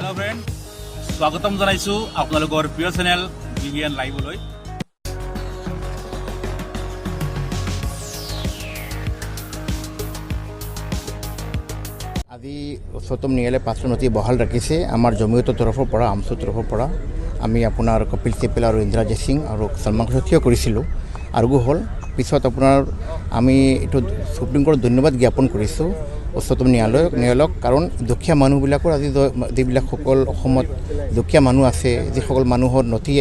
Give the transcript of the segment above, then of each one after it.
hello friend स्वागतम जानाइछु आपनालोকৰ প্ৰিয় channel বিগিয়ান লাইভলৈ আজি উচ্চতম ন্যায়ালয়ে 5টা নথি বহাল ৰাখিছে আমাৰ জমিয়তৰ তৰফৰ পৰা আমচুৰ তৰফৰ পৰা আমি আপোনাৰ কপিল সিব্বল আৰু ইন্দ্ৰজিৎ সিং আৰু সলমান খান কৰিছিলোঁ আৰু হ'ল পিছত আপোনাৰ আমি এটো সুপ্ৰিম কোৰ্টত ধন্যবাদ জ্ঞাপন কৰিছোঁ উচ্চতম ন্যায়ালয়ক কাৰণ দুখীয়া মানুহবিলাকৰ আজি যিবিলাক সকল অসমত দুখীয়া মানুহ আছে যিসকল মানুহৰ নথি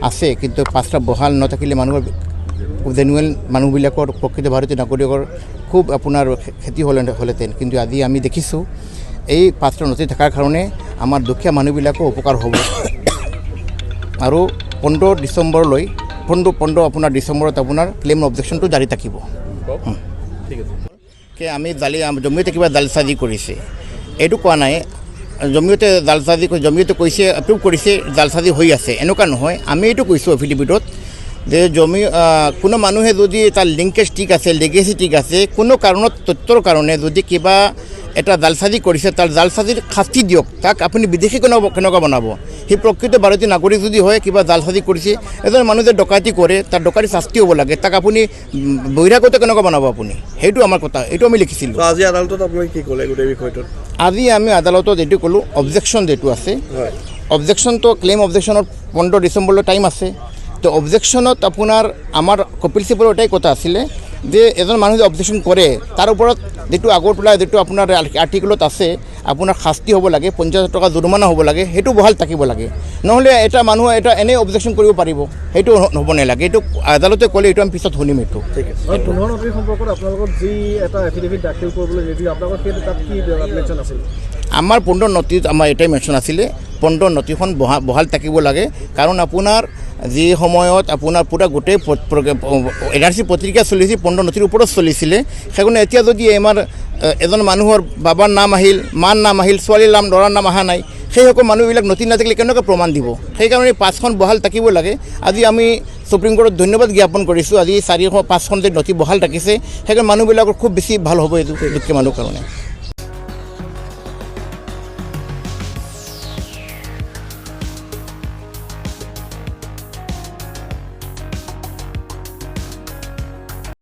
আছে কিন্তু 5টা বহাল নথাকিলে মানুহৰ জেনুৱেল মানুহবিলাকৰ প্ৰকৃত ভাৰতীয় নাগৰিকৰ খুব আপোনাৰ ক্ষতি হ'লেতেন কিন্তু আজি আমি দেখিছোঁ এই 5টা নথি থকাৰ কাৰণে আমাৰ দুখীয়া মানুহবিলাকৰ উপকাৰ হ'ব আৰু 15 ডিচেম্বৰলৈ 15 আপোনাৰ ডিচেম্বৰত আপোনাৰ ক্লেইম অবজেকশ্যনটো জাৰি থাকিব ঠিক আছে কে আমি জমিয়তে কিবা জালচাজি কৰিছে এইটো কোৱা নাই জমিয়তে জালচাজি জমিয়তে কৈছে এপ্ৰুভ কৰিছে জালচাজি হৈ আছে এনেকুৱা নহয় আমি এইটো কৈছোঁ এফিডেভিটত যে কোনো মানুহে যদি তাৰ লিংকেজ ঠিক আছে লিগেসি ঠিক আছে কোনো কাৰণত তথ্যৰ কাৰণে যদি কিবা এটা জালচাজি কৰিছে তাৰ জালচাজিৰ শাস্তি দিয়ক তাক আপুনি বিদেশী কেনেকুৱা বনাব সেই প্ৰকৃত ভাৰতীয় নাগৰিক যদি হয় কিবা জালচাজি কৰিছে এজন মানুহ যে ডকাইতি কৰে তাৰ ডকাইতি শাস্তি হ'ব লাগে তাক আপুনি বহিৰাগত কেনেকুৱা বনাব আপুনি সেইটো আমাৰ কথা এইটো আমি লিখিছিলোঁ আজি আদালতত আপুনি কি ক'লে গোটেই বিষয়টোত আজি আমি আদালতত এইটো ক'লোঁ অবজেকশ্যন যিটো আছে অবজেকশ্যনটো ক্লেইম অবজেকশ্যনত 15 ডিচেম্বৰলৈ টাইম আছে তো অবজেকশ্যনত আপোনাৰ আমাৰ কপিল সিব্বলৰ এটাই কথা আছিলে যে এজন মানুহে যে অবজেকশ্যন কৰে তাৰ ওপৰত যেটো আগৰ পৰা যেটো আপোনাৰ আৰ্টিকলত আছে আপোনাৰ শাস্তি হ'ব লাগে 50,000 টকা জৰিমনা হ'ব লাগে সেইটো বহাল থাকিব লাগে নহ'লে এটা মানুহ এটা এনে অবজেকশ্যন কৰিব পাৰিব সেইটো হ'ব নালাগে এইটো আদালতে ক'লে এইটো আমি পিছত শুনিম এইটো ঠিক আছে 15 নথিৰ সম্পৰ্কত আপোনালোকৰ যি এটা এফিডেভিট দাখিল কৰিবলৈ ৰেডি আপোনালোকৰ তাত কি মেনশ্যন আছিল আমাৰ 15 নথিত আমাৰ এটাই মেনশ্যন আছিলে 15 নথিখন বহাল থাকিব লাগে কাৰণ আপোনাৰ যি সময়ত আপোনাৰ পুৰা গোটেই এনআৰচি পত্ৰিকা চলিছিল 15 নথিৰ ওপৰত চলিছিলে সেইকাৰণে এতিয়া যদি আমাৰ এজন মানুহৰ বাবাৰ নাম আহিল মাৰ নাম আহিল ছোৱালীৰ নাম ল'ৰাৰ নাম অহা নাই সেইসকল মানুহবিলাক নথি নাথাকিলে কেনেকৈ প্ৰমাণ দিব সেইকাৰণে 5খন বহাল থাকিব লাগে আজি আমি সুপ্ৰিম কোৰ্টত ধন্যবাদ জ্ঞাপন কৰিছোঁ আজি 4-5খন যে নথি বহাল ৰাখিছে সেইকাৰণে মানুহবিলাকৰ খুব বেছি ভাল হ'ব এইটো দুখীয়া মানুহৰ কাৰণে